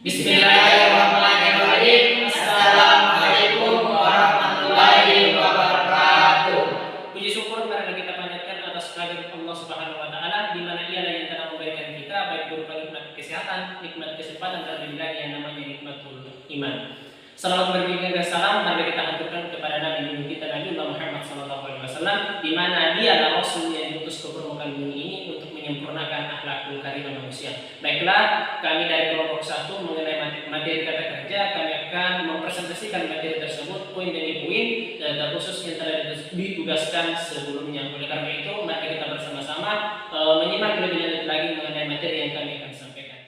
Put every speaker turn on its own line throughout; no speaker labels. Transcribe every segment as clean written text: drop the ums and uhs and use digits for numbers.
Bismillahirrahmanirrahim. Assalamualaikum warahmatullahi wabarakatuh. Puji syukur marilah kita panjatkan atas kehadirat Allah Subhanahu wa taala, di mana Ia yang telah memberikan kita baik berupa nikmat kesehatan, nikmat kesempatan dan yang namanya nikmatul iman. Salawat berlimpah dan salam marilah kita haturkan kepada Nabi kita Nabi Muhammad SAW, di mana Dialah Rasul yang diutus ke permukaan bumi ini untuk menyempurnakan akhlakul karimah manusia. Baiklah, kami dari kelompok 1 mengenai materi kata kerja, kami akan mempresentasikan materi tersebut poin demi poin dan khusus yang telah ditugaskan sebelumnya. Oleh karena itu, mari kita bersama-sama menyimak lebih lanjut lagi mengenai materi yang kami akan sampaikan.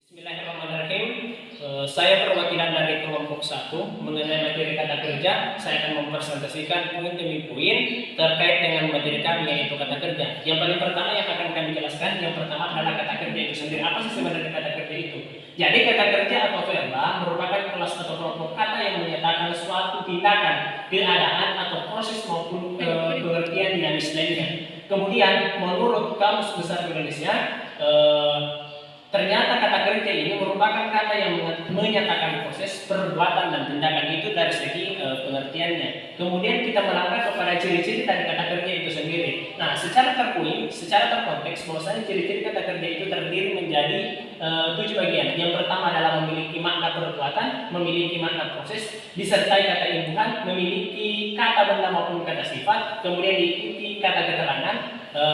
Bismillahirrahmanirrahim. Saya perwakilan dari kelompok 1 mengenai materi kata kerja. Saya akan mempresentasikan poin demi poin terkait dengan materi kami, yaitu kata kerja. Yang paling pertama yang akan kami jelaskan, yang pertama adalah kata kerja itu sendiri. Apa sih sebenarnya kata kerja itu? Jadi kata kerja atau verba merupakan kelas atau kelompok kata yang menyatakan suatu tindakan, keadaan atau proses maupun pengertian dinamis lainnya. Kemudian menurut Kamus Besar Indonesia, ternyata kata kerja ini merupakan kata yang menyatakan proses, perbuatan, dan tindakan itu dari segi pengertiannya. Kemudian kita melangkah kepada ciri-ciri dari kata kerja itu sendiri. Nah, secara terpoin, secara terkonteks, bahwasanya ciri-ciri kata kerja itu terdiri menjadi 7 bagian. Yang pertama adalah memiliki makna perbuatan, memiliki makna proses, disertai kata imbuhan, memiliki kata benda maupun kata sifat, kemudian diikuti kata keterangan,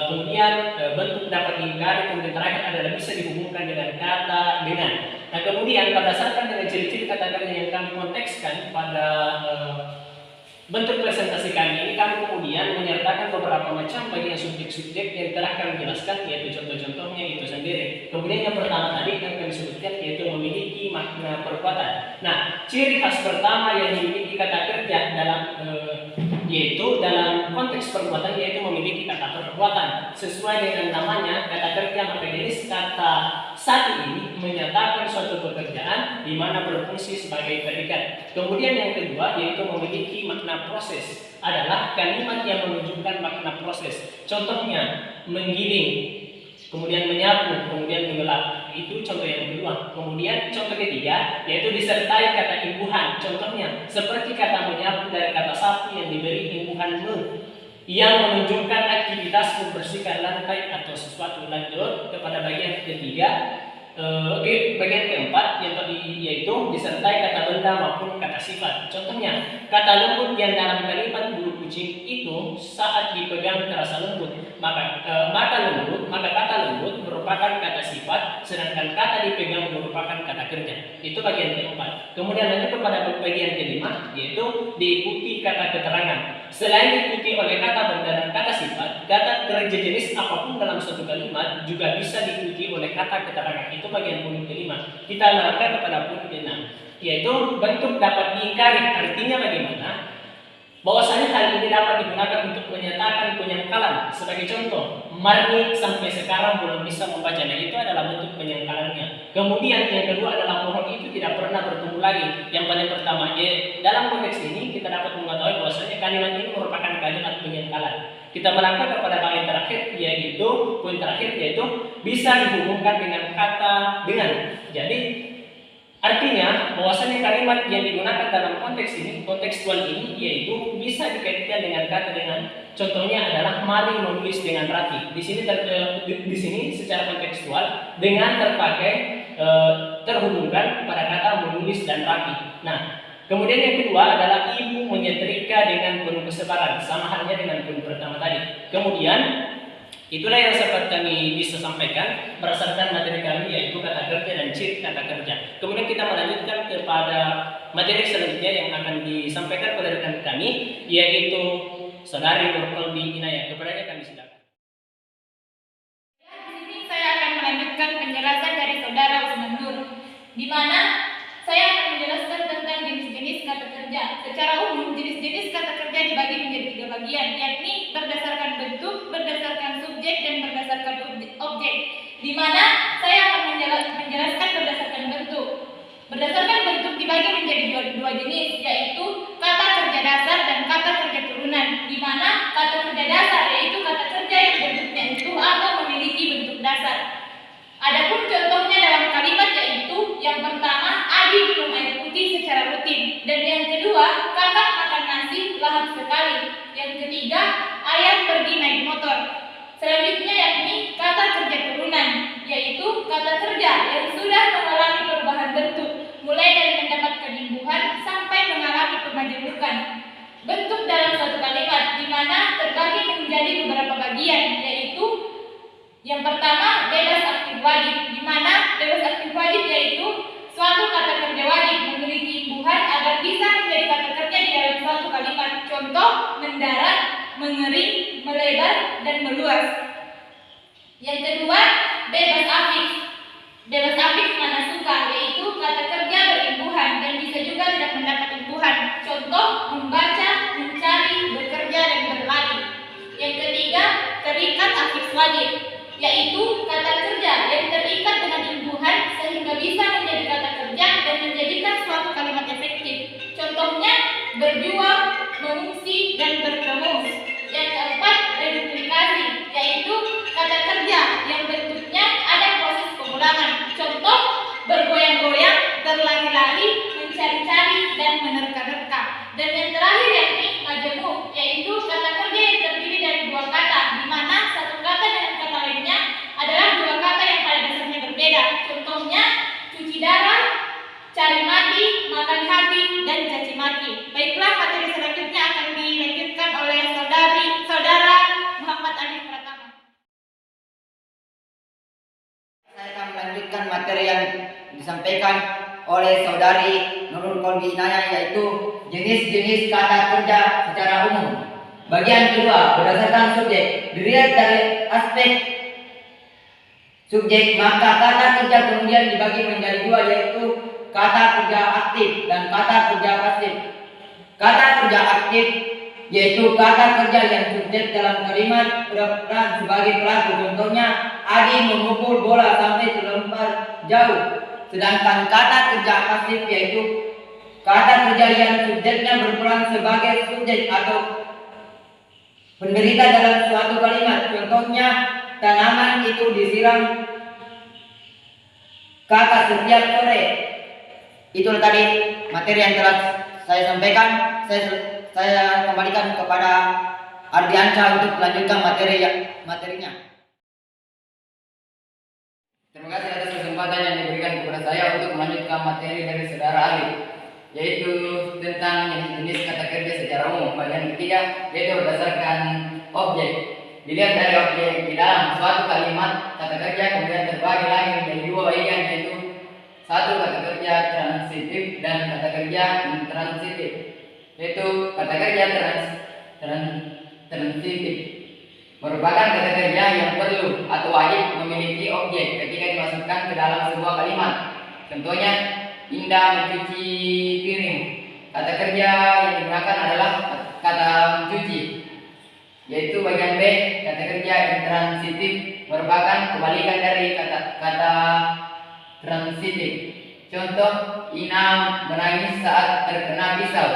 kemudian bentuk dapat diingkari, kemudian terakhir adalah bisa dihubungkan dengan kata dengan. Nah, kemudian berdasarkan dengan ciri-ciri kata kerja yang kami kontekskan pada bentuk presentasi kami ini, kami kemudian menyertakan beberapa macam bagian subjek-subjek yang telah kami jelaskan, yaitu contoh-contohnya itu sendiri. Kemudian yang pertama tadi yang kami sebutkan yaitu memiliki makna perbuatan. Nah, ciri khas pertama yang dimiliki kata kerja yaitu dalam konteks perbuatan, yaitu memiliki kata perbuatan. Sesuai dengan namanya kata kerja, maka jenis kata satu ini menyatakan suatu pekerjaan di mana berfungsi sebagai predikat. Kemudian yang kedua yaitu memiliki makna proses, adalah kalimat yang menunjukkan makna proses. Contohnya menggiling, kemudian menyapu, kemudian menggelap. Itu contoh yang kedua. Kemudian contoh ketiga yaitu disertai kata imbuhan. Contohnya seperti kata menyapu dari kata sapu yang diberi imbuhan yang menunjukkan aktivitas membersihkan lantai atau sesuatu. Lanjut kepada bagian ketiga. Bagian keempat yaitu disertai kata benda maupun kata sifat. Contohnya kata lembut yang dalam kalimat bulu kucing itu saat dipegang terasa lembut. Maka kata lembut merupakan kata sifat, sedangkan kata dipegang merupakan kata kerja. Itu bagian keempat. Kemudian lanjut kepada bagian kelima, yaitu diikuti kata keterangan. Selain diikuti oleh kata benda dan kata sifat, kata kerja jenis apapun dalam suatu kalimat juga bisa diikuti oleh kata keterangan. Itu bagian poin kelima. Kita langkah kepada poin keenam, yaitu bentuk dapat diingkari. Artinya bagaimana? Bahwasanya hal ini dapat digunakan untuk menyatakan penyangkalan. Sebagai contoh, Marni sampai sekarang belum bisa membaca. Nah, itu adalah bentuk penyangkalannya. Kemudian yang kedua adalah pohon itu tidak pernah bertumbuh lagi. Yang paling pertama, dalam konteks ini kita dapat mengetahui bahwasanya kalimat ini merupakan kalimat penyangkalan. Kita melangkah kepada bagian terakhir, yaitu poin terakhir, yaitu bisa dihubungkan dengan kata dengan. Jadi artinya bahwasanya kalimat yang digunakan dalam konteks ini, kontekstual ini, yaitu bisa dikaitkan dengan kata dengan. Contohnya adalah mari menulis dengan rapi. Di sini secara kontekstual dengan terpakai terhubungkan pada kata menulis dan rapi. Nah, kemudian yang kedua adalah ibu menyetrika dengan penuh kesabaran, sama halnya dengan poin pertama tadi. Kemudian itulah yang sempat kami bisa sampaikan berdasarkan materi kami, yaitu kata kerja dan ciri kata kerja. Kemudian kita melanjutkan kepada materi selanjutnya yang akan disampaikan oleh rekan kami, yaitu Saudari Nurkolbi Inayah. Kepadanya kami silakan.
Di sini saya akan melanjutkan penjelasan dari Saudara Usman Nur, di mana saya akan menjelaskan tentang jenis-jenis kata kerja. Secara umum, jenis-jenis kata kerja dibagi menjadi 3 bagian, yakni berdasarkan bentuk, berdasarkan subjek, dan berdasarkan objek. Di mana saya akan menjelaskan berdasarkan bentuk. Berdasarkan bentuk dibagi menjadi dua jenis, yaitu kata kerja dasar dan kata kerja turunan. Di mana kata kerja dasar yaitu kata kerja yang bentuknya utuh atau memiliki bentuk dasar. berlari. Yang ketiga, ayah pergi naik motor. Selanjutnya yakni kata kerja turunan, yaitu kata kerja yang sudah mengalami perubahan bentuk, mulai dari mendapatkan imbuhan sampai mengalami pemajemukan. Bentuk dalam suatu kalimat di mana terbagi menjadi beberapa bagian, yaitu yang pertama bebas aktif wajib, di mana bebas aktif wajib yaitu suatu kata kerja wajib memiliki imbuhan agar bisa menjadi kata kerja di dalam suatu kalimat. Contoh, mendarat, mengering, melebar, dan meluas. Yang kedua, bebas afiks. Bebas afiks mana suka, yaitu kata kerja berimbuhan dan bisa juga tidak mendapat imbuhan. Contoh, membaca, mencari, bekerja, dan berlari. Yang ketiga, terikat afiks wajib, yaitu kata kerja yang terikat dengan imbuhan sehingga bisa menjadi kata kerja dan menjadikan suatu kalimat efektif. Contohnya, berjuang, mengungsi, dan bertemu. Yang keempat, reduplikasi, yaitu kata kerja yang bentuknya ada proses pengulangan. Contoh, bergoyang-goyang, berlari-lari, mencari-cari, dan menerka-nerka. Dan yang terakhir yakni majemuk, yaitu kata kerja yang terdiri dari dua kata, di mana satu kata dengan kata lainnya adalah dua kata yang pada dasarnya berbeda. Contohnya, cuci darah, cari mati, makan hati, dan caci maki. Baiklah, materi selanjutnya akan dilanjutkan oleh saudara Muhammad Alif Pratama.
Saya akan melanjutkan materi yang disampaikan oleh saudari Nurul Kolbi Inayah, yaitu jenis-jenis kata kerja secara umum. Bagian kedua, berdasarkan subjek. Dilihat dari aspek subjek, maka kata kerja kemudian dibagi menjadi dua, yaitu kata kerja aktif dan kata kerja pasif. Kata kerja aktif yaitu kata kerja yang subjek dalam kalimat berperan sebagai pelaku. Contohnya, Adi memukul bola sampai terlempar jauh. Sedangkan kata kerja pasif yaitu kata kerja yang subjeknya berperan sebagai subjek atau penderita dalam suatu kalimat. Contohnya, tanaman itu disiram kakak setiap sore. Itulah tadi materi yang telah saya sampaikan. Saya kembalikan kepada Ardiansyah untuk melanjutkan materinya.
Terima kasih atas kesempatan yang diberikan kepada saya untuk melanjutkan materi dari saudara Ali, yaitu tentang jenis-jenis kata kerja secara umum. Bagian ketiga yaitu berdasarkan objek. Dilihat dari objek di dalam suatu kalimat, kata kerja kemudian terbagi lagi menjadi dua bagian, yaitu satu kata kerja transitif dan kata kerja intransitif. Yaitu kata kerja transitif merupakan kata kerja yang perlu atau wajib memiliki objek ketika dimasukkan ke dalam sebuah kalimat. Contohnya, Indah mencuci piring. Kata kerja yang digunakan adalah kata mencuci. Yaitu bagian B, kata kerja intransitif merupakan kebalikan dari kata transitif. Contoh, Ina menangis saat terkena pisau.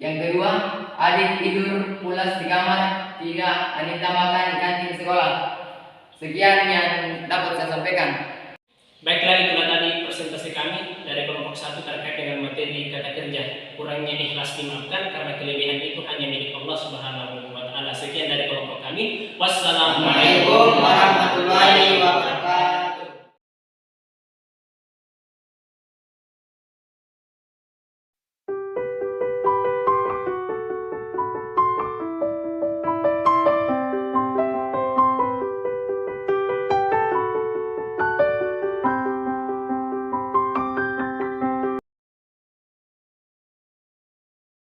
Yang kedua, Adik tidur pulas di kamar. Tiga, Anita makan di kantin sekolah. Sekian yang dapat saya sampaikan.
Baiklah, itulah tadi presentasi kami dari kelompok 1 terkait dengan materi kata kerja. Kurangnya ikhlas dimaafkan karena kelebihan itu hanya milik Allah Subhanahu wa taala. Sekian dari kelompok kami. Wassalamualaikum
Warahmatullahi wabarakatuh.